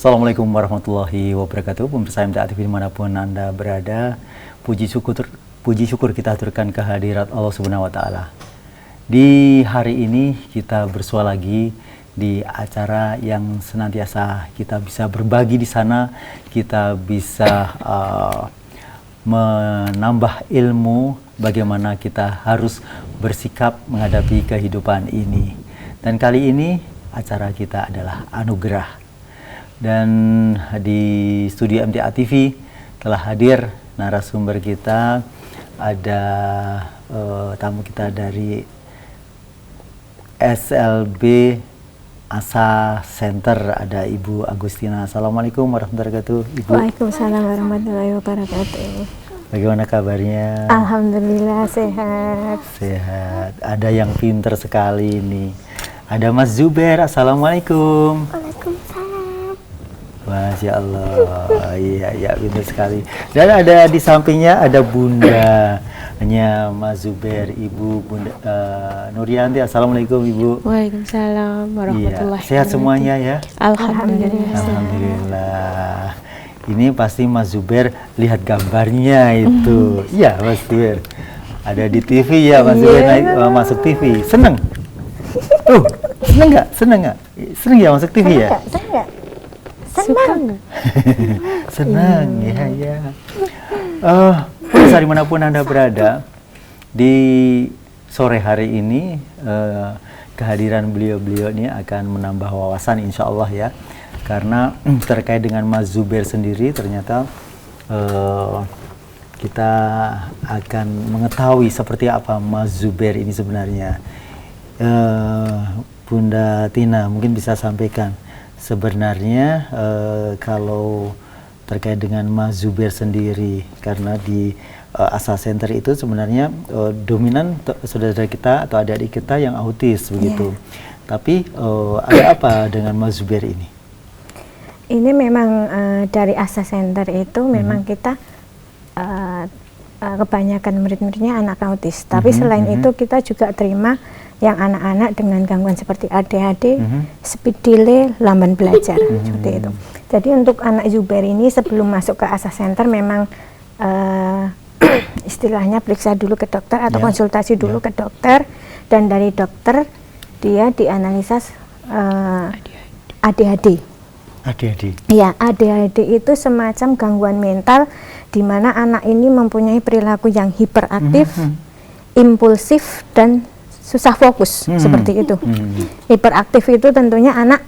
Assalamualaikum warahmatullahi wabarakatuh. Pemirsa MTA TV dimanapun Anda berada, puji syukur kita aturkan kehadirat Allah Subhanahu wa Ta'ala. Di hari ini kita bersua lagi di acara yang senantiasa kita bisa berbagi di sana, kita bisa menambah ilmu bagaimana kita harus bersikap menghadapi kehidupan ini. Dan kali ini acara kita adalah anugerah. Dan di studio MTA TV telah hadir narasumber kita, ada tamu kita dari SLB ASA Center, ada Ibu Agustina. Assalamualaikum warahmatullahi wabarakatuh, Ibu. Waalaikumsalam warahmatullahi wabarakatuh. Bagaimana kabarnya? Alhamdulillah sehat. Sehat. Ada yang pinter sekali ini. Ada Mas Zubair. Assalamualaikum. Waalaikumsalam. Masya Allah, iya pintar sekali. Dan ada di sampingnya ada bundanya Mas Zubair, Ibu Bunda Nurianti. Assalamualaikum Ibu. Waalaikumsalam warahmatullahi wabarakatuh. Sehat semuanya ya? Alhamdulillah. Alhamdulillah. Ini pasti Mas Zubair lihat gambarnya itu. Iya Mas Zubair. Ada di TV ya Mas Zubair masuk TV. Seneng? Seneng nggak? Seneng ya masuk TV ya? Seneng. Senang ya. Pemirsa dimanapun Anda berada, di sore hari ini kehadiran beliau-beliau ini akan menambah wawasan insya Allah ya, karena terkait dengan Mas Zubair sendiri ternyata kita akan mengetahui seperti apa Mas Zubair ini sebenarnya. Bunda Tina mungkin bisa sampaikan sebenarnya kalau terkait dengan Mas Zubair sendiri, karena di ASA Center itu sebenarnya dominan saudara kita atau adik-adik kita yang autis begitu. Tapi ada apa dengan Mas Zubair ini? Ini memang dari ASA Center itu memang kita kebanyakan murid-muridnya anak autis. Tapi selain itu kita juga terima yang anak-anak dengan gangguan seperti ADHD, speed delay, lamban belajar, seperti itu. Jadi untuk anak Zubair ini sebelum masuk ke ASA Center memang istilahnya periksa dulu ke dokter atau konsultasi dulu ke dokter, dan dari dokter dia dianalisa ADHD. ADHD? Iya, ADHD itu semacam gangguan mental di mana anak ini mempunyai perilaku yang hiperaktif, impulsif, dan susah fokus, seperti itu. Hiperaktif itu tentunya anak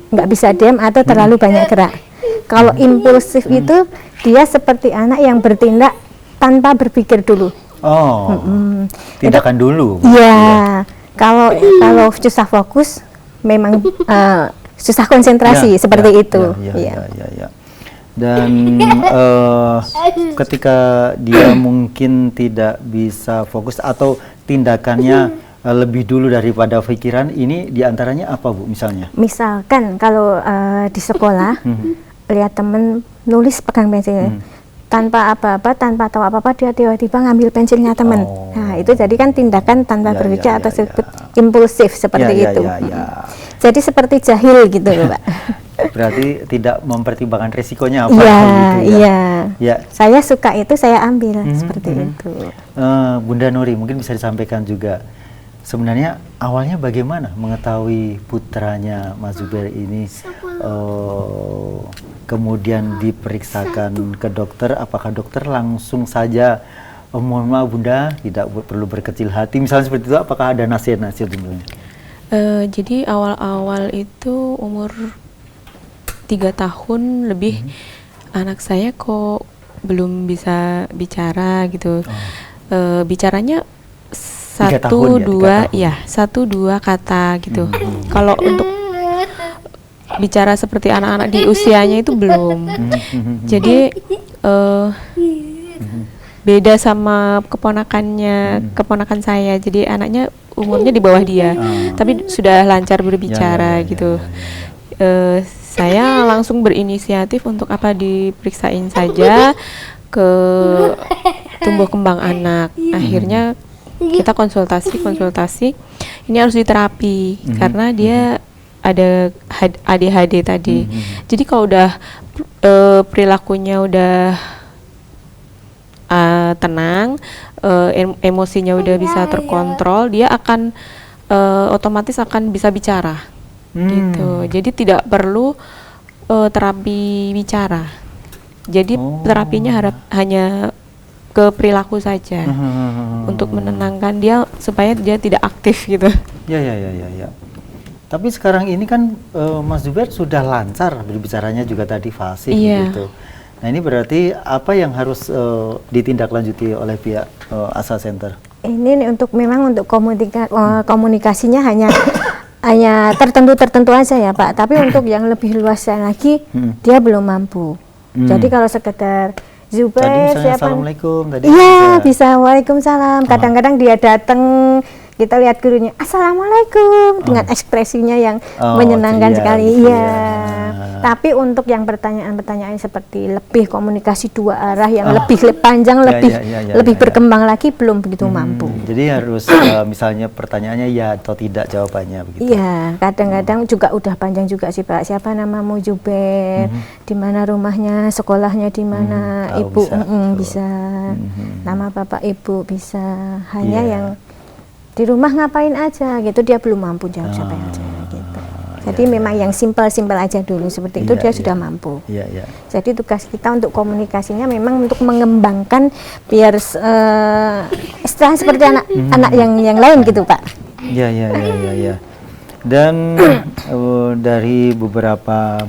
nggak bisa diam atau terlalu banyak gerak. Kalau impulsif itu dia seperti anak yang bertindak tanpa berpikir dulu. Tindakan dulu. Iya, kalau susah fokus memang susah konsentrasi seperti itu. Dan ketika dia mungkin tidak bisa fokus atau tindakannya lebih dulu daripada pikiran, ini diantaranya apa Bu misalnya? Misalkan kalau di sekolah lihat temen nulis pegang pensil tanpa apa-apa, tanpa tahu apa-apa, dia tiba-tiba ngambil pensilnya temen. Nah itu jadi kan tindakan tanpa berpikir atau disebut impulsif seperti itu. Jadi seperti jahil gitu loh Pak. Berarti tidak mempertimbangkan resikonya apa gitu ya. Saya suka itu, saya ambil seperti itu. Bunda Nuri mungkin bisa disampaikan juga, sebenarnya awalnya bagaimana mengetahui putranya Mas Zubair ini kemudian diperiksakan ke dokter? Apakah dokter langsung saja mohon maaf Bunda, tidak perlu berkecil hati misalnya seperti itu? Apakah ada nasihat-nasihat sebenarnya? Jadi awal-awal itu umur 3 tahun lebih, anak saya kok belum bisa bicara gitu. Bicaranya 1-2 kata gitu. Kalau untuk bicara seperti anak-anak di usianya itu belum. Jadi beda sama keponakan saya. Jadi anaknya umurnya di bawah dia, tapi sudah lancar berbicara gitu. Saya langsung berinisiatif untuk diperiksain saja ke tumbuh kembang anak. Akhirnya kita konsultasi, ini harus diterapi karena dia ADHD tadi. Jadi kalau udah perilakunya udah tenang, emosinya udah bisa terkontrol, dia akan otomatis akan bisa bicara, gitu. Jadi tidak perlu terapi bicara. Jadi terapinya hanya ke perilaku saja untuk menenangkan dia supaya dia tidak aktif gitu. Ya. Tapi sekarang ini kan Mas Zubair sudah lancar berbicaranya juga tadi fasih gitu. Nah ini berarti apa yang harus ditindaklanjuti oleh pihak ASA Center? Ini nih memang untuk komunikasinya hanya tertentu aja ya Pak. Tapi untuk yang lebih luasnya lagi dia belum mampu. Jadi kalau sekedar Zubair siapa? Assalamualaikum tadi. Iya bisa Waalaikumsalam. Kadang-kadang dia datang, kita lihat gurunya Assalamualaikum dengan ekspresinya yang menyenangkan sekali. Iya. Tapi untuk yang pertanyaan-pertanyaan seperti lebih komunikasi dua arah yang lebih panjang, lebih berkembang lagi belum begitu mampu. Jadi harus misalnya pertanyaannya ya atau tidak jawabannya begitu. Iya, kadang-kadang juga udah panjang juga sih Pak. Siapa namamu Zubair? Di mana rumahnya, sekolahnya di mana? Ibu bisa. Nama bapak ibu bisa. Hanya yang di rumah ngapain aja gitu dia belum mampu jawab siapa aja gitu. Jadi memang yang simpel-simpel aja dulu seperti itu dia sudah mampu. Jadi tugas kita untuk komunikasinya memang untuk mengembangkan biar istilah seperti anak yang lain gitu Pak. Iya. Dan dari beberapa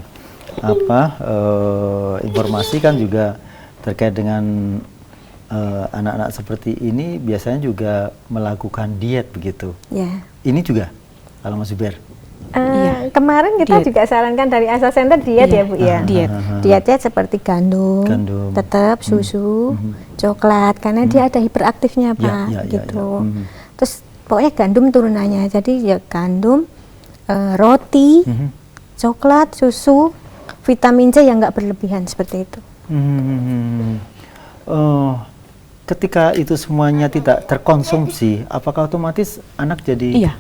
informasi kan juga terkait dengan anak-anak seperti ini biasanya juga melakukan diet begitu. Ini juga kalau Mas Zubair. Kemarin kita juga sarankan dari ASA Center diet ya Bu ya. Dietnya seperti gandum. Tetap susu, coklat karena dia ada hiperaktifnya Pak gitu. Terus pokoknya gandum turunannya. Jadi ya gandum, roti, coklat, susu, vitamin C yang nggak berlebihan seperti itu. Ketika itu semuanya tidak terkonsumsi, apakah otomatis anak jadi?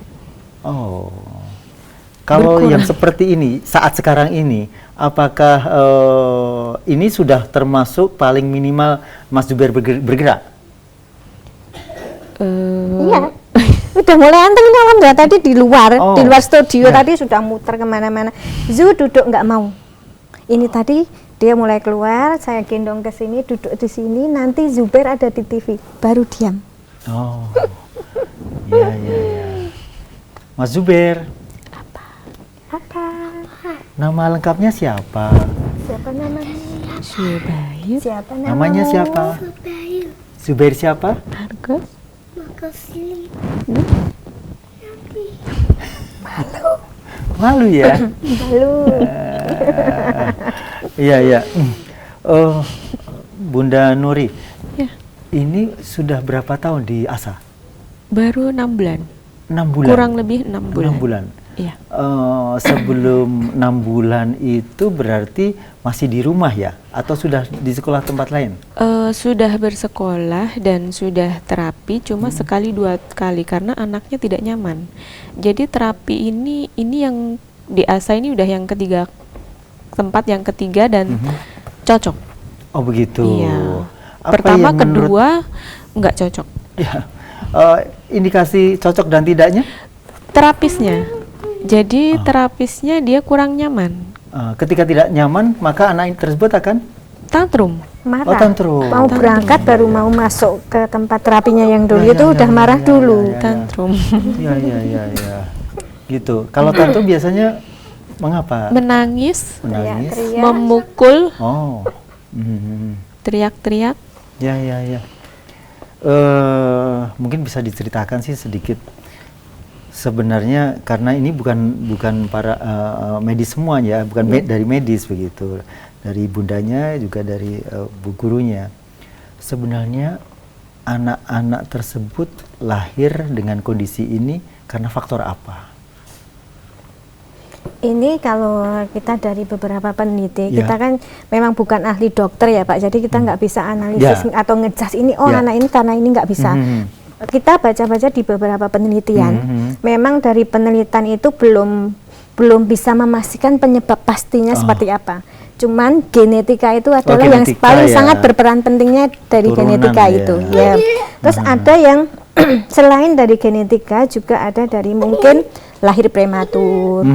Kalau yang seperti ini saat sekarang ini, apakah ini sudah termasuk paling minimal Mas Zubair bergerak? Iya, udah mulai anteng ini alhamdulillah tadi di luar studio tadi sudah muter kemana-mana. Duduk nggak mau. Ini tadi dia mulai keluar, saya gendong ke sini, duduk di sini, nanti Zubair ada di TV, baru diam. Iya. Mas Zubair. Apa? Nama lengkapnya siapa? Siapa namanya? Zubair. Siapa Namanya siapa? Zubair siapa? Argus. Malu ya? Malu. Iya. Bunda Nuri. Ini sudah berapa tahun di ASA? Baru 6 bulan. 6 bulan. Kurang lebih 6 bulan. 6 bulan. Iya. Sebelum 6 bulan itu berarti masih di rumah ya? Atau sudah di sekolah tempat lain? Sudah bersekolah dan sudah terapi cuma sekali 2 kali karena anaknya tidak nyaman. Jadi terapi ini yang di ASA ini udah yang ketiga, tempat yang ketiga dan cocok. Oh begitu. Iya. Pertama, kedua nggak cocok. Ya. Indikasi cocok dan tidaknya? Terapisnya. Jadi terapisnya dia kurang nyaman. Ketika tidak nyaman, maka anak tersebut akan tantrum. Marah. Tantrum. Mau berangkat baru mau masuk ke tempat terapinya yang dulu itu udah marah dulu. Tantrum. Iya. Gitu. Kalau tantrum biasanya mengapa? Menangis. Teriak. Memukul. Teriak-teriak. Ya. Mungkin bisa diceritakan sih sedikit. Sebenarnya karena ini bukan para medis semuanya, bukan dari medis begitu, dari bundanya juga dari bu gurunya. Sebenarnya anak-anak tersebut lahir dengan kondisi ini karena faktor apa? Ini kalau kita dari beberapa peneliti, kita kan memang bukan ahli dokter ya Pak, jadi kita nggak bisa analisis atau ngejudge ini anak ini karena ini nggak bisa. Kita baca-baca di beberapa penelitian, memang dari penelitian itu belum belum bisa memastikan penyebab pastinya seperti apa. Cuman genetika itu adalah yang genetika paling ya. sangat berperan pentingnya dari Turunan genetika ya. itu. Ya. Terus ada yang selain dari genetika juga ada dari mungkin lahir prematur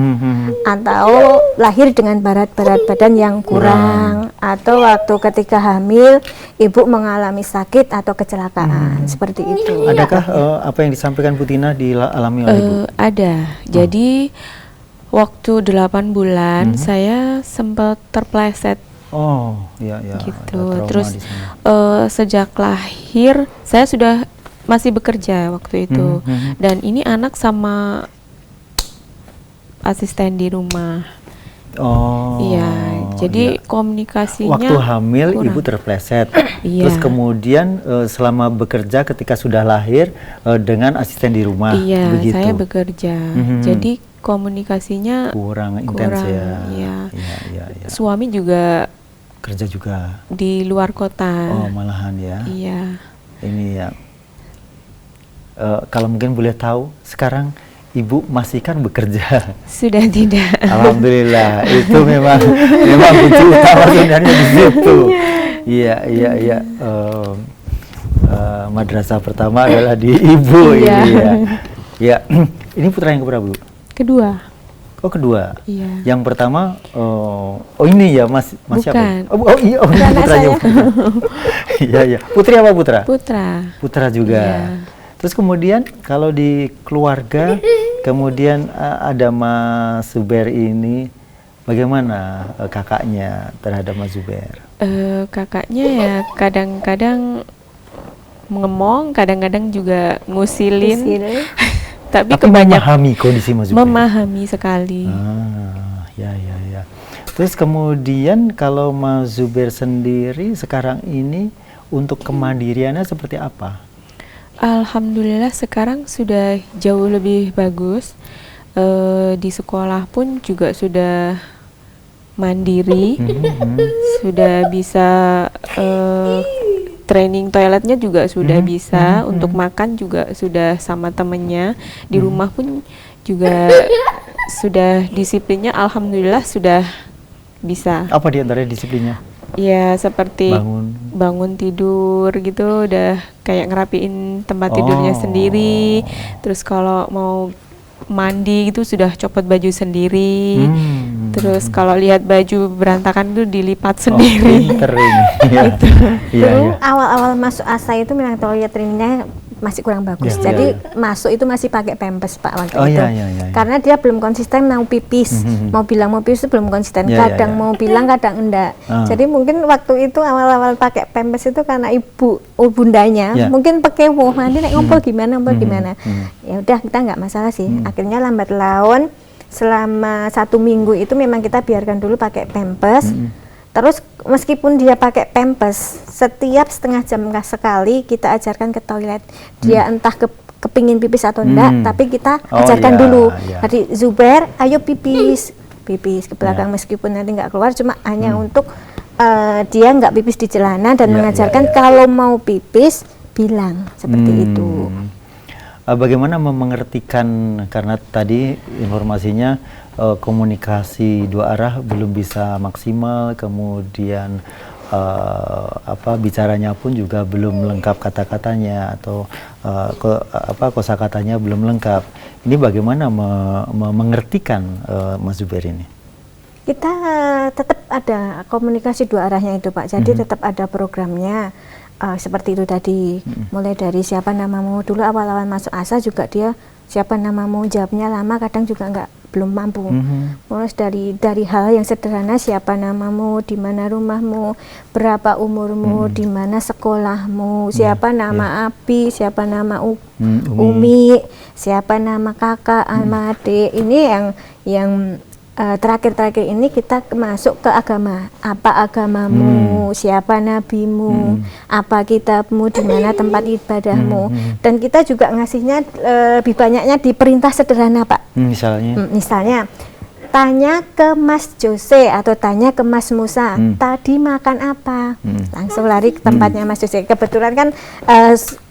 atau lahir dengan berat badan yang kurang atau waktu ketika hamil ibu mengalami sakit atau kecelakaan seperti itu. Adakah apa yang disampaikan Bu Tina dialami oleh Ibu? Ada. Jadi waktu 8 bulan saya sempat terpleset Oh, ya ada gitu. trauma Terus di sana. sejak lahir saya sudah masih bekerja waktu itu. Dan ini anak sama asisten di rumah. Oh. Iya, jadi iya. komunikasinya Waktu hamil kurang. Ibu terpleset. Iya. Terus kemudian selama bekerja ketika sudah lahir dengan asisten di rumah. Iya, begitu. saya bekerja. Jadi komunikasinya kurang intens ya. Iya. Iya. Suami juga Kerja juga. di luar kota. Oh, malahan ya. Iya. Ini ya. Kalau mungkin boleh tahu, sekarang Ibu masih kan bekerja. Sudah tidak. Alhamdulillah, itu memang kunci utama sebenarnya di situ. Iya. Madrasah pertama adalah di Ibu ini Iya. ya. Ya, ini putra yang keberapa, Bu? Kedua. Oh, kedua. Iya. Yang pertama, ini ya, Mas Bukan. siapa? Ini putranya. Iya. Putri apa putra? Putra. Putra juga. Iya. Terus kemudian kalau di keluarga, kemudian ada Mas Zubair ini, bagaimana kakaknya terhadap Mas Zubair? Kakaknya ya kadang-kadang ngemong, kadang-kadang juga ngusilin. Tapi kebanyakan memahami kondisi Mas Zubair. memahami sekali. Ya. Terus kemudian kalau Mas Zubair sendiri sekarang ini untuk kemandiriannya seperti apa? Alhamdulillah sekarang sudah jauh lebih bagus. Di sekolah pun juga sudah mandiri, sudah bisa training toiletnya juga sudah bisa, untuk makan juga sudah sama temennya, di rumah pun juga sudah disiplinnya alhamdulillah sudah bisa. Apa di antara disiplinnya? Ya seperti Bangun. bangun tidur gitu, udah kayak ngerapiin tempat tidurnya sendiri. Terus kalau mau mandi gitu sudah copot baju sendiri. Terus kalau lihat baju berantakan itu dilipat sendiri. Pinter ini. Iya. Dulu awal-awal masuk ASA itu memang toilet trainingnya masih kurang bagus. Iya, Jadi masuk itu masih pakai pampers Pak waktu Oh, itu. iya. Karena dia belum konsisten mau pipis. Mau bilang mau pipis itu belum konsisten. Iya, Kadang iya. mau bilang kadang enggak. Jadi mungkin waktu itu awal-awal pakai pampers itu karena bundanya Iya. mungkin pekewo, nanti nek ngompol gimana. Ya udah kita nggak masalah sih. Akhirnya lambat laun selama 1 minggu itu memang kita biarkan dulu pakai pampers. Terus meskipun dia pakai pampers, setiap setengah jam sekali kita ajarkan ke toilet. Dia entah kepingin pipis atau enggak, tapi kita ajarkan dulu. Jadi Zubair, ayo pipis ke belakang meskipun nanti nggak keluar, cuma hanya untuk dia nggak pipis di celana dan mengajarkan kalau mau pipis bilang seperti itu. Bagaimana mengertikan, karena tadi informasinya komunikasi dua arah belum bisa maksimal, kemudian bicaranya pun juga belum lengkap kata-katanya atau kosakatanya belum lengkap. Ini bagaimana mengertikan Mas Zubair ini? Kita tetap ada komunikasi dua arahnya itu Pak. Jadi tetap ada programnya. Seperti itu tadi, mulai dari siapa namamu. Dulu awal-awal masuk ASA juga dia siapa namamu, jawabnya lama, kadang juga belum mampu. Mulai dari hal yang sederhana, siapa namamu, di mana rumahmu, berapa umurmu, di mana sekolahmu, siapa nama Abi, siapa nama Umi, siapa nama kakak, sama adik. Ini yang terakhir-terakhir ini kita masuk ke agama. Apa agamamu, siapa nabimu, apa kitabmu, di mana tempat ibadahmu. Dan kita juga ngasihnya lebih banyaknya di perintah sederhana Pak. Misalnya tanya ke Mas Jose atau tanya ke Mas Musa, tadi makan apa? Langsung lari ke tempatnya Mas Jose. Kebetulan kan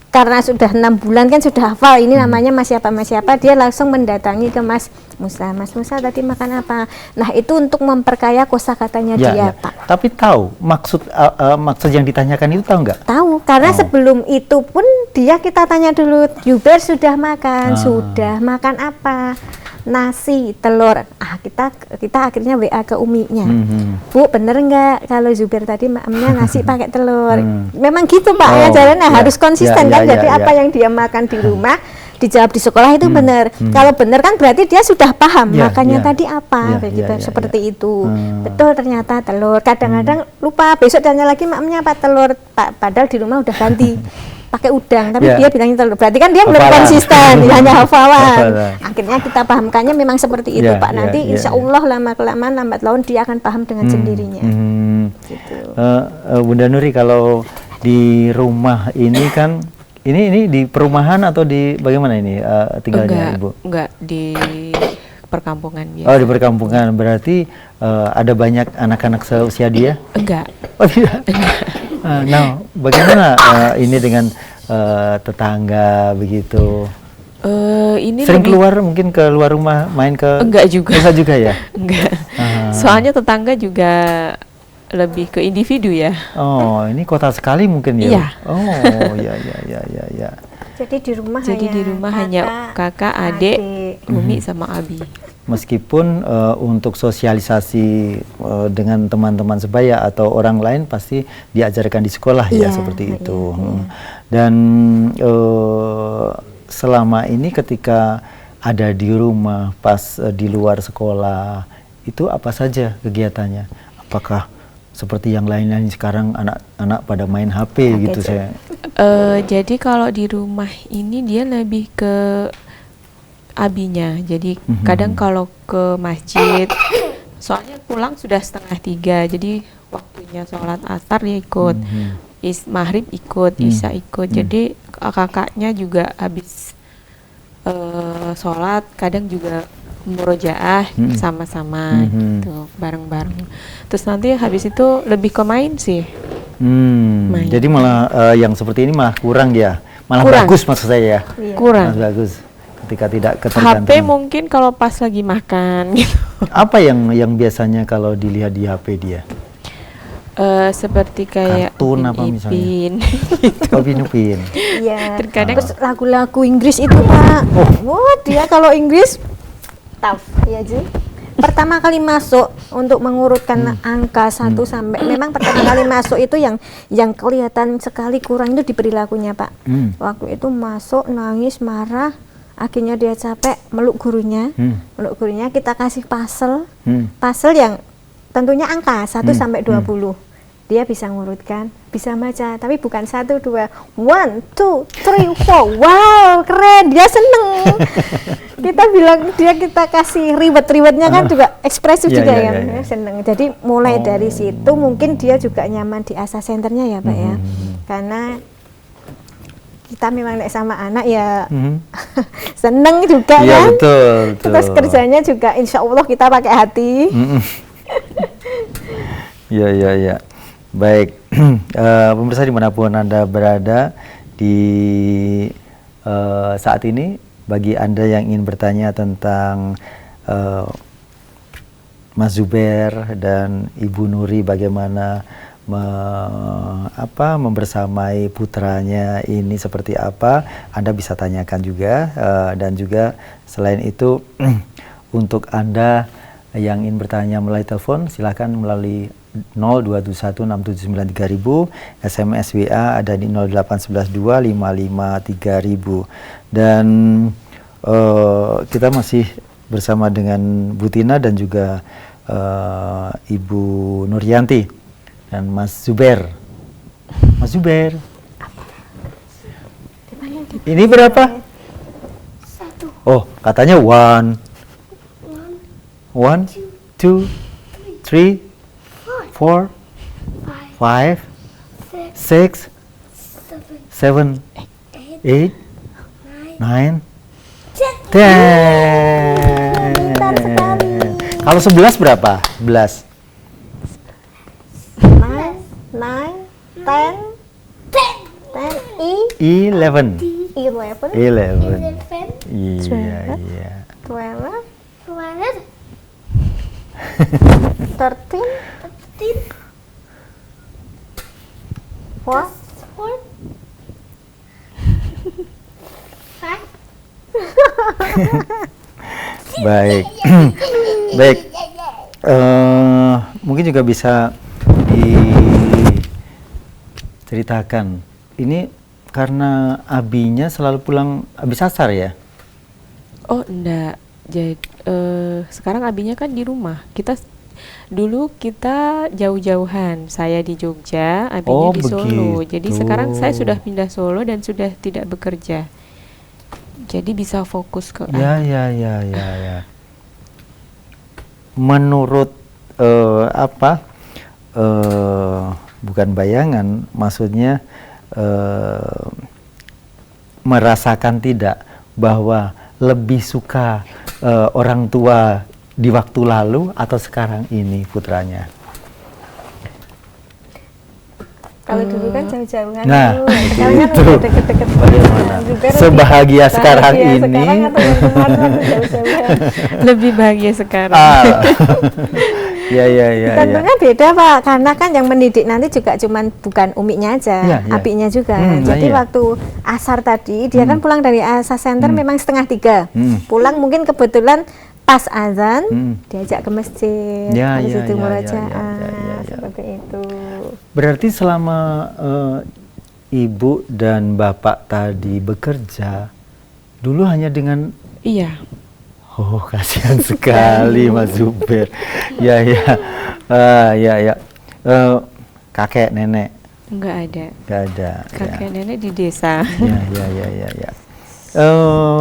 karena sudah 6 bulan kan sudah hafal ini namanya Mas siapa, dia langsung mendatangi ke Mas Musa tadi makan apa. Nah itu untuk memperkaya kosakatanya dia Pak. Tapi tahu maksud yang ditanyakan itu tahu nggak? Tahu, karena sebelum itu pun kita tanya dulu, Zubair sudah makan, sudah makan apa? Nasi, telur. Kita akhirnya WA ke uminya. Bu, bener nggak kalau Zubair tadi makamnya nasi pakai telur? Memang gitu Pak, ajarannya harus konsisten kan. Jadi apa yang dia makan di rumah dijawab di sekolah itu benar. Kalau benar kan berarti dia sudah paham makannya tadi apa, seperti itu. Betul, ternyata telur. Kadang-kadang lupa, besok tanya lagi makamnya apa, telur. Padahal di rumah udah ganti pakai udang, tapi dia bilangnya telur. Berarti kan dia belum konsisten, hanya hafalan. Akhirnya kita pahamkannya memang seperti itu Pak. Nanti insya Allah lama-kelamaan lambat laun dia akan paham dengan sendirinya. Gitu. Bunda Nuri, kalau di rumah ini kan, ini di perumahan atau di bagaimana ini tinggalnya Ibu? Enggak, di perkampungan biasa. Oh, di perkampungan, berarti ada banyak anak-anak seusia dia? Enggak. Oh tidak? Nah, bagaimana ini dengan tetangga begitu? Ini sering keluar, mungkin keluar rumah main ke? Enggak juga. Bisa juga ya? Enggak. Soalnya tetangga juga lebih ke individu ya. Oh, ini kota sekali mungkin ya? Iya. Oh, ya. Jadi di rumah hanya kakak, adik, Umi sama Abi. Meskipun untuk sosialisasi dengan teman-teman sebaya atau orang lain pasti diajarkan di sekolah ya, seperti itu. Dan selama ini ketika ada di rumah pas di luar sekolah itu apa saja kegiatannya? Apakah seperti yang lain-lain sekarang anak-anak pada main HP gitu saya? Jadi kalau di rumah ini dia lebih ke abinya. Jadi kadang kalau ke masjid, soalnya pulang sudah 2:30, jadi waktunya sholat asar dia ikut, maghrib ikut, isya ikut. Jadi kakaknya juga habis sholat, kadang juga murojaah sama-sama gitu, bareng-bareng. Terus nanti habis itu lebih ke main sih. Main. Jadi malah yang seperti ini malah kurang ya, malah kurang. Bagus maksud saya ya. Kurang. Malah bagus. Ketika tidak ketergantungan. HP mungkin kalau pas lagi makan gitu. Apa yang biasanya kalau dilihat di HP dia? Seperti kayak kartun apa misalnya? Upin. Iya. Terkadang terus lagu-lagu Inggris itu Pak. Dia kalau Inggris tough, ya Ji. Pertama kali masuk untuk mengurutkan angka 1 sampai, memang pertama kali masuk itu yang kelihatan sekali kurang itu di perilakunya Pak. Waktu itu masuk nangis, marah. Akhirnya dia capek, meluk gurunya, kita kasih puzzle yang tentunya angka 1 sampai 20. Dia bisa ngurutkan, bisa baca, tapi bukan 1, 2, 1, 2, 3, 4. Wow, keren, dia seneng. Kita kasih reward-rewardnya kan juga ekspresif juga ya, seneng. Jadi mulai dari situ mungkin dia juga nyaman di ASA Centernya ya Pak ya, karena kita memang sama anak ya seneng juga kan. Betul. Terus kerjanya juga insya Allah kita pakai hati. Ya. Baik, pemirsa dimanapun Anda berada di saat ini, bagi Anda yang ingin bertanya tentang Mas Zubair dan Ibu Nuri bagaimana membersamai putranya ini seperti apa, Anda bisa tanyakan juga. Dan juga selain itu untuk Anda yang ingin bertanya melalui telepon, silakan melalui 02216793.000, SMS WA ada di 08112553000. Dan kita masih bersama dengan Bu Tina dan juga Ibu Nuryanti dan Mas Zubair. Mas Zubair, ini berapa? 1. Oh, katanya 1, 2, 3, 4, 5, 6, 7, 8, 9, 10. Kalau 11 berapa? 11. 9, 10. 10, 11. 11, 11. 11, Iya, iya. 12, 12, 13, 13, 4, 4, 5. Baik. Baik. Mungkin juga bisa diceritakan. Ini karena abinya selalu pulang habis asar ya? Oh enggak, jadi sekarang abinya kan di rumah. Dulu kita jauh-jauhan, saya di Jogja, abinya Oh, di Solo. Jadi begitu. sekarang saya sudah pindah Solo dan sudah tidak bekerja. Jadi bisa fokus ke Ya, ya, ya, ya, ya. Menurut bukan bayangan, maksudnya merasakan tidak bahwa lebih suka orang tua di waktu lalu atau sekarang ini putranya? kalau dulu kan jauh-jauhan. Nah, sekarang kan itu udah deket-deket. bagaimana? Juga Sebahagia sekarang bahagia ini. sekarang atau yang kemarin waktu jauh-jauhan. lebih bahagia sekarang. Ya, ya, ya, ya. Tentunya beda Pak, karena kan yang mendidik nanti juga cuman bukan umiknya aja, Iya, iya. abinya juga. Nah, Jadi iya. waktu asar tadi, dia kan pulang dari asar center memang 2:30. Pulang mungkin kebetulan pas azan, diajak ke masjid, Ya, habis ya, itu ya, murojaah, ya. seperti itu. Berarti selama ibu dan bapak tadi bekerja, dulu hanya dengan Iya, oh, kasihan sekali Mas Zuber. Ya, ya. Ya, ya. Kakek, nenek nggak ada. nggak ada. Kakek nenek di desa. Ya, ya, ya, ya, ya.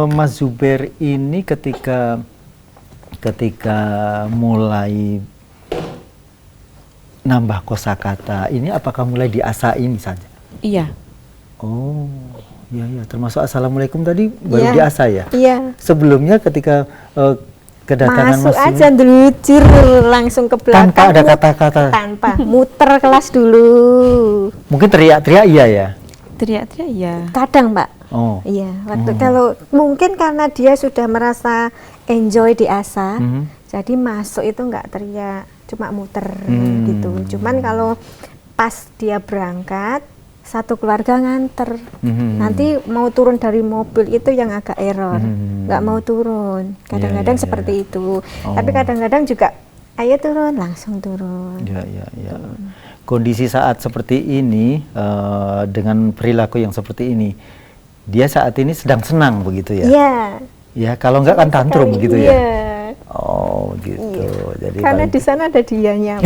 Mas Zuber ini ketika mulai nambah kosakata ini, apakah mulai diasain saja? Iya, Oh, ya, ya. Termasuk assalamualaikum tadi baru Iya. diasah ya? Iya. Sebelumnya ketika kedatangan Masuk Mas aja Zuber, ndelucur langsung ke belakang. tanpa ada kata-kata, Tanpa, muter kelas dulu. mungkin teriak-teriak iya ya? teriak-teriak iya. Kadang Mbak. Oh, Iya, waktu kalau mungkin karena dia sudah merasa enjoy di asa, jadi masuk itu nggak teriak, cuma muter gitu. Cuman kalau pas dia berangkat, satu keluarga nganter, nanti mau turun dari mobil itu yang agak error, nggak mau turun. Kadang-kadang iya, seperti iya. itu, Oh. tapi kadang-kadang juga ayo turun, langsung turun. ya, ya, ya. Kondisi saat seperti ini dengan perilaku yang seperti ini, dia saat ini sedang senang begitu ya? Iya. Ya, kalau enggak kan tantrum Sekali, gitu iya. ya? Oh, gitu. Iya. Jadi Karena paling- di sana ada dianya.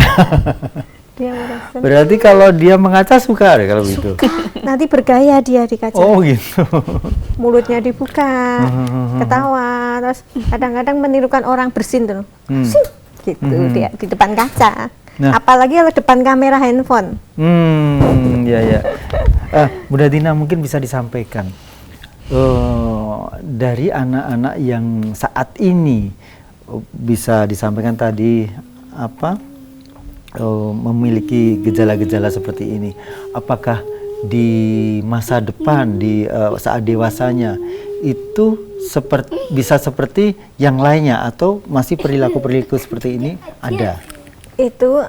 Dia merasa berarti kalau dia mengaca suka deh kalau gitu. nanti bergaya dia di kaca. Oh, gitu. Mulutnya dibuka, ketawa, terus kadang-kadang menirukan orang bersin tuh. Sing, gitu dia di depan kaca. Nah. Apalagi kalau depan kamera handphone. Ya, ya. Bunda Dina, mungkin bisa disampaikan dari anak-anak yang saat ini bisa disampaikan tadi apa memiliki gejala-gejala seperti ini, apakah di masa depan di saat dewasanya itu bisa seperti yang lainnya atau masih perilaku-perilaku seperti ini ada? Itu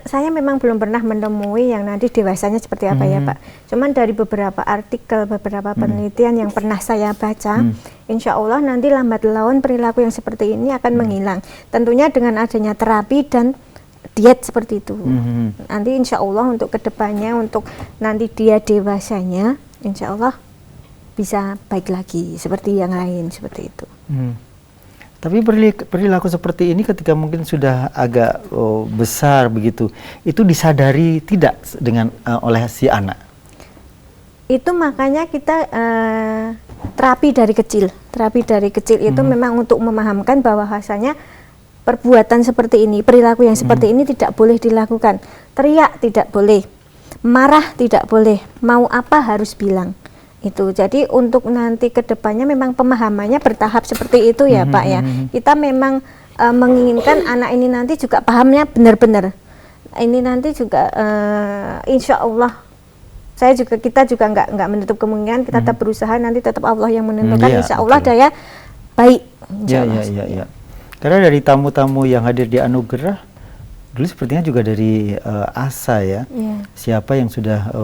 saya memang belum pernah menemui yang nanti dewasanya seperti apa ya Pak. Cuman dari beberapa artikel, beberapa penelitian yang pernah saya baca, insya Allah nanti lambat laun perilaku yang seperti ini akan menghilang. Tentunya dengan adanya terapi dan diet seperti itu. Nanti insya Allah untuk kedepannya, untuk nanti dia dewasanya, insya Allah bisa baik lagi seperti yang lain seperti itu. Tapi perilaku seperti ini ketika mungkin sudah agak besar begitu, itu disadari tidak dengan oleh si anak? Itu makanya kita terapi dari kecil. Terapi dari kecil itu memang untuk memahamkan bahwa bahwasanya perbuatan seperti ini, perilaku yang seperti ini tidak boleh dilakukan. Teriak tidak boleh, marah tidak boleh, mau apa harus bilang. Itu jadi untuk nanti kedepannya memang pemahamannya bertahap seperti itu ya Pak ya. Kita memang menginginkan anak ini nanti juga pahamnya benar-benar. Ini nanti juga insya Allah kita juga nggak menutup kemungkinan, kita tetap berusaha, nanti tetap Allah yang menentukan. Iya, Insya Allah betul. daya baik. Insya Ya, Allah. ya. Karena dari tamu-tamu yang hadir di Anugerah dulu sepertinya juga dari ASA ya. Iya. Siapa yang sudah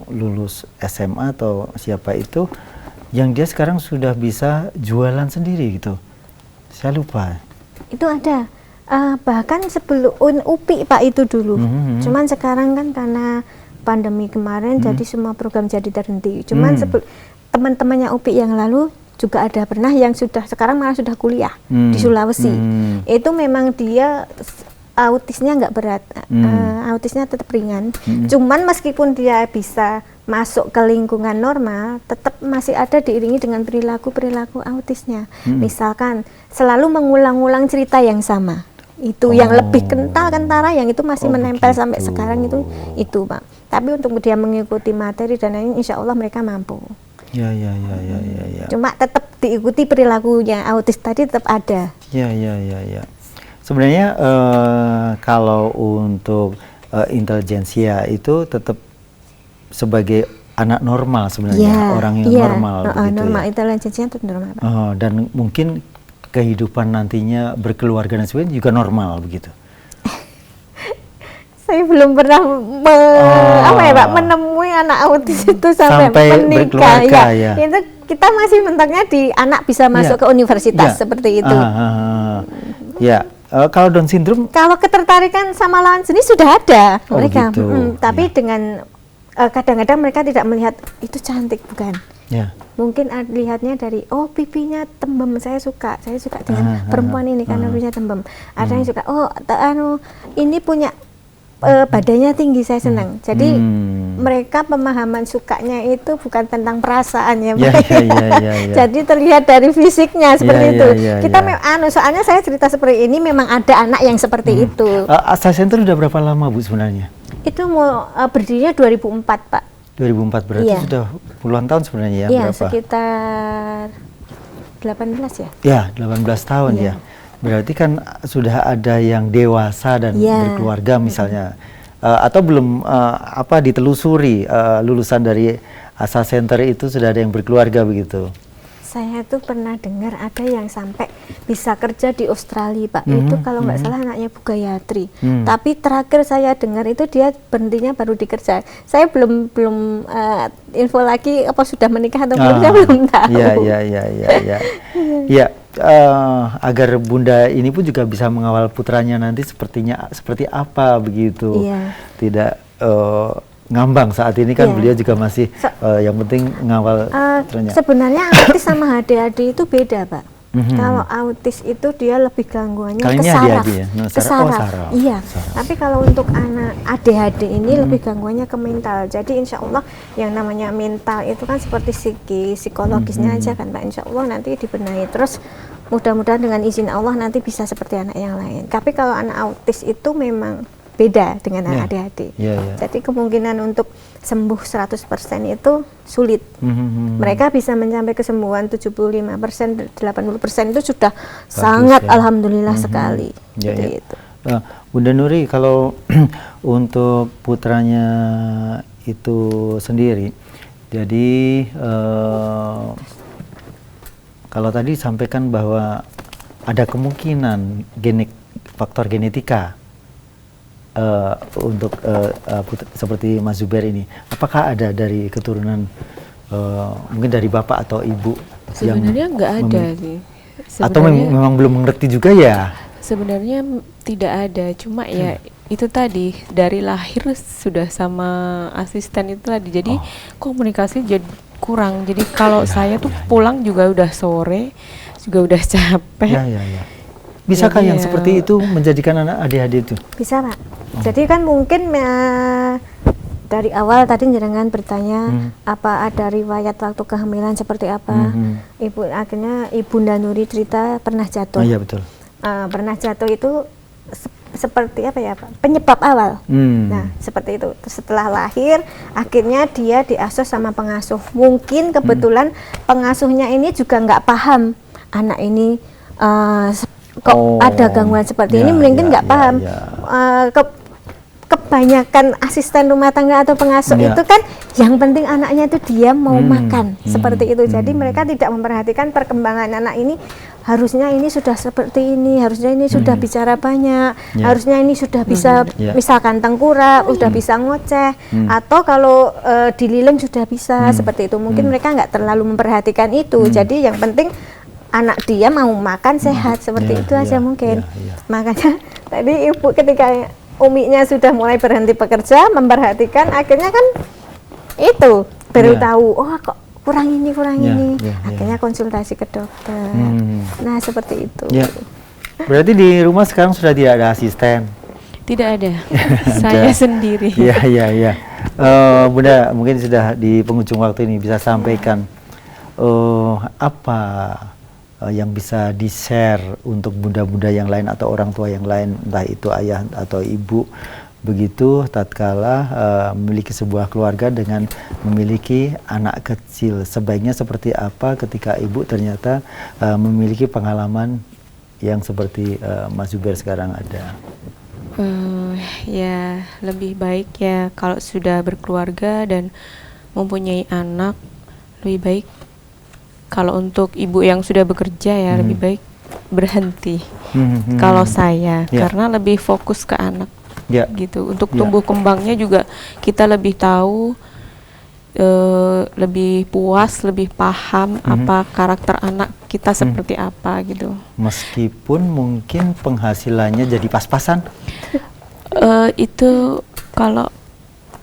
lulus SMA atau siapa itu yang dia sekarang sudah bisa jualan sendiri gitu. Saya lupa. Itu ada. Bahkan sebelum UPI Pak itu dulu. Cuman sekarang kan karena pandemi kemarin jadi semua program jadi terhenti. Cuman teman-temannya UPI yang lalu juga ada pernah yang sekarang malah sudah kuliah di Sulawesi. Itu memang dia autisnya nggak berat, autisnya tetap ringan. Cuman meskipun dia bisa masuk ke lingkungan normal, tetap masih ada diiringi dengan perilaku autisnya. Misalkan selalu mengulang-ulang cerita yang sama. Itu yang lebih kentara yang itu masih menempel sampai sekarang itu Pak. Tapi untuk dia mengikuti materi dan lain, insya Allah mereka mampu. Ya. Cuma tetap diikuti perilakunya autis tadi tetap ada. Ya. Sebenarnya kalau untuk intelijensia itu tetap sebagai anak normal sebenarnya, orang yang normal begitu normal, ya. intelijensinya itu normal Pak. Dan mungkin kehidupan nantinya berkeluarga dan sebagainya juga normal begitu. Saya belum pernah Pak, menemui anak autis itu sampai menikah berkeluarga, ya. Itu kita masih mentoknya di anak bisa masuk ke universitas seperti itu. Ya, kalau Down syndrome, kalau ketertarikan sama lawan jenis sudah ada mereka, gitu. tapi dengan kadang-kadang mereka tidak melihat itu cantik, bukan. ya. Mungkin lihatnya dari pipinya tembem, saya suka dengan perempuan ini karena pipinya tembem. Ada yang suka ini punya badannya tinggi, saya senang. Jadi mereka pemahaman sukanya itu bukan tentang perasaan ya, ya. Jadi terlihat dari fisiknya seperti itu. Kita soalnya saya cerita seperti ini memang ada anak yang seperti itu. ASA Center udah berapa lama Bu sebenarnya? Itu mau berdirinya 2004 Pak. 2004 berarti sudah puluhan tahun sebenarnya ya? Iya, berapa? sekitar 18 ya. Ya, 18 tahun ya. Berarti kan sudah ada yang dewasa dan berkeluarga misalnya. Atau belum ditelusuri lulusan dari ASA Center itu sudah ada yang berkeluarga begitu? Saya tuh pernah dengar ada yang sampai bisa kerja di Australia Pak. Itu kalau nggak salah anaknya Bu Gayatri. Tapi terakhir saya dengar itu dia berhentinya baru di kerja. Saya belum info lagi apa sudah menikah atau belum, saya belum tahu. Iya. Agar Bunda ini pun juga bisa mengawal putranya nanti seperti apa begitu. Tidak ngambang saat ini kan beliau juga masih yang penting ngawal putranya. Sebenarnya autis sama ADHD itu beda Pak. Kalau autis itu dia lebih gangguannya ke saraf. Saraf. Iya. Tapi kalau untuk anak ADHD ini lebih gangguannya ke mental. Jadi insya Allah yang namanya mental itu kan seperti psikologisnya aja kan Pak. Insya Allah nanti dibenahi. Terus mudah-mudahan dengan izin Allah nanti bisa seperti anak yang lain. Tapi kalau anak autis itu memang beda dengan anak ADHD. Jadi kemungkinan untuk sembuh 100% itu sulit. Mereka bisa mencapai kesembuhan 75%, 80% itu sudah sangat alhamdulillah sekali. Gitu. Bunda Nuri, kalau untuk putranya itu sendiri, jadi kalau tadi sampaikan bahwa ada kemungkinan faktor genetika untuk seperti Mas Zubair ini, apakah ada dari keturunan mungkin dari bapak atau ibu? Sebenarnya nggak ada sih. Atau memang belum mengerti juga ya? Sebenarnya tidak ada, cuma ya itu tadi dari lahir sudah sama asisten itu tadi, jadi komunikasi jadi kurang. Jadi kalau saya tuh pulang juga udah sore, juga udah capek. Bisakah yang seperti itu menjadikan anak ADHD itu? Bisa Pak. Jadi kan mungkin dari awal tadi jenengan bertanya apa ada riwayat waktu kehamilan seperti apa. Akhirnya Ibunda Nuri cerita pernah jatuh. Iya betul. Pernah jatuh itu seperti apa ya Pak? Penyebab awal. Nah seperti itu. Setelah lahir akhirnya dia diasuh sama pengasuh. Mungkin kebetulan pengasuhnya ini juga nggak paham anak ini ada gangguan seperti ini, mungkin nggak paham. kebanyakan asisten rumah tangga atau pengasuh Ya. itu kan yang penting anaknya itu dia mau makan seperti itu. Jadi mereka tidak memperhatikan perkembangan anak ini, harusnya ini sudah seperti ini, harusnya ini sudah bicara banyak, Ya. harusnya ini sudah bisa Ya. misalkan tengkurap, sudah bisa ngoceh, atau kalau dililing sudah bisa seperti itu. Mungkin mereka nggak terlalu memperhatikan itu. Jadi yang penting anak dia mau makan sehat seperti Ya, itu aja ya, mungkin. ya, ya. Makanya tadi ibu ketika uminya sudah mulai berhenti bekerja, memperhatikan, akhirnya kan itu beritahu, oh kok kurang ini, Ya, ya, ya. akhirnya konsultasi ke dokter. Nah seperti itu. Ya. Berarti di rumah sekarang sudah tidak ada asisten. Tidak ada. Saya sendiri. Iya, iya, iya. Bunda, mungkin sudah di penghujung waktu ini bisa sampaikan apa yang bisa di-share untuk bunda-bunda yang lain atau orang tua yang lain, entah itu ayah atau ibu, begitu tatkala memiliki sebuah keluarga dengan memiliki anak kecil. Sebaiknya seperti apa ketika ibu ternyata memiliki pengalaman yang seperti Mas Zubair sekarang ada? Ya lebih baik ya kalau sudah berkeluarga dan mempunyai anak, lebih baik kalau untuk ibu yang sudah bekerja ya lebih baik berhenti. Kalau saya Ya. karena lebih fokus ke anak Ya. gitu. Untuk Ya. tumbuh kembangnya juga kita lebih tahu, lebih puas, lebih paham apa karakter anak kita seperti apa gitu. Meskipun mungkin penghasilannya jadi pas-pasan. Itu kalau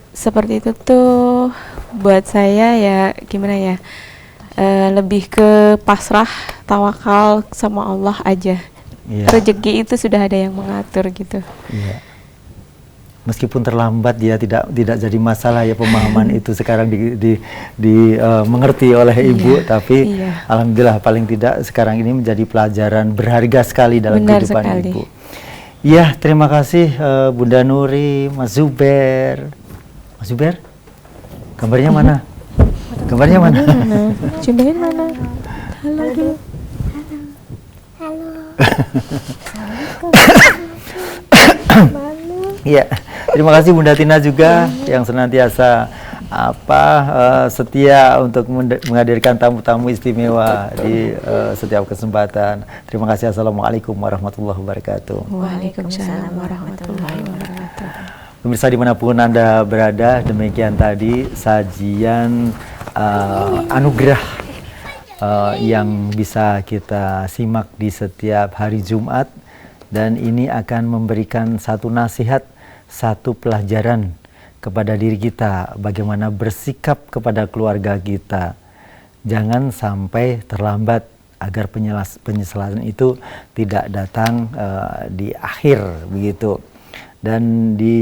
seperti itu tuh buat saya ya gimana ya, lebih ke pasrah, tawakal sama Allah aja. Iya. Rezeki itu sudah ada yang mengatur gitu. Iya. Meskipun terlambat ya tidak jadi masalah ya, pemahaman itu sekarang mengerti oleh ibu, tapi iya. alhamdulillah paling tidak sekarang ini menjadi pelajaran berharga sekali dalam Benar kehidupan sekali. ibu. Ya, terima kasih Bunda Nuri, Mas Zubair. Mas Zubair, gambarnya mana? Gambarnya mana? Cobain mana? Halo dulu. Iya, terima kasih Bunda Tina juga yang senantiasa setia untuk menghadirkan tamu-tamu istimewa di setiap kesempatan. Terima kasih. Assalamualaikum warahmatullahi wabarakatuh. Waalaikumsalam warahmatullahi wabarakatuh. Pemirsa dimanapun Anda berada, demikian tadi sajian anugerah yang bisa kita simak di setiap hari Jumat, dan ini akan memberikan satu nasihat, satu pelajaran kepada diri kita bagaimana bersikap kepada keluarga kita. Jangan sampai terlambat agar penyesalan itu tidak datang di akhir begitu. Dan di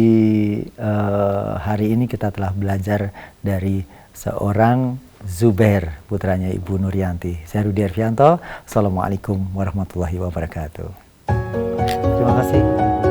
hari ini kita telah belajar dari seorang Zubair, putranya Ibu Nurianti. Saya Rudi Arfianto. Assalamualaikum warahmatullahi wabarakatuh. Terima kasih.